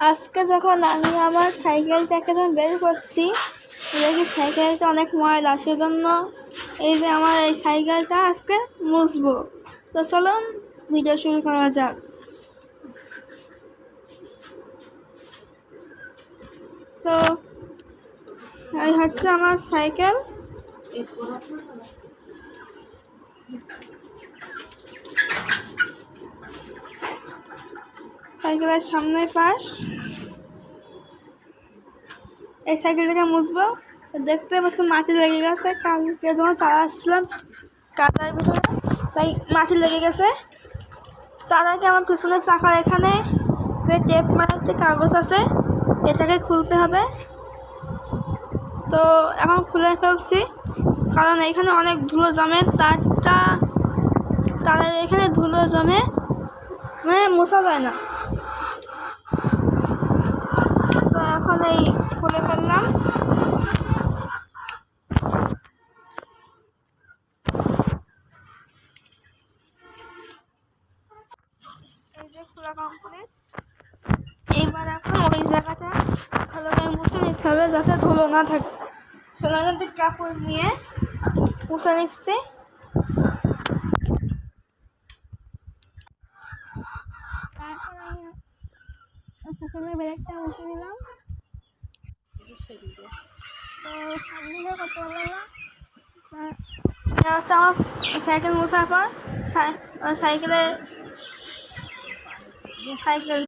আজকে যখন আমি আমার সাইকেলটাকে বের করছি দেখি সাইকেলটা অনেক ময়লা, সেজন্য এই যে আমার এই সাইকেলটা আজকে মুছবো। তো চলুন ভিডিও শুরু করা যাক। তো এই হচ্ছে আমার সাইকেল। সাইকেলের সামনের পাশ, এই সাইকেলটাকে মুছবো। দেখতে পাচ্ছেন মাটি লেগে গেছে, কালকে যখন চালাচ্ছিলাম কাদার ভিতরে, তাই মাটি লেগে গেছে। তার আগে আমার পিছনের চাকার এখানে যে টেপ মারার যে কাগজ আছে এটাকে খুলতে হবে। তো এখন খুলে ফেলছি, কারণ এখানে অনেক ধুলো জমে, তারের এখানে ধুলো জমে, মানে মোছা যায় না। তো এখন এই খুলে ফেললাম। এই যে খোলা কমপ্লিট। এইবার এখন ওই জায়গাটা ভালো করে মুছে নিতে হবে যাতে ধুলো না থাকে। সেজন্য কাপড় নিয়ে মুছে নিচ্ছি। তারপর আমি সাইকেলের ব্রেকটা মুছে নিলাম। তো সবদিকে করতে পারলাম না। হচ্ছে আমার সাইকেল মোছার পর সাইকেল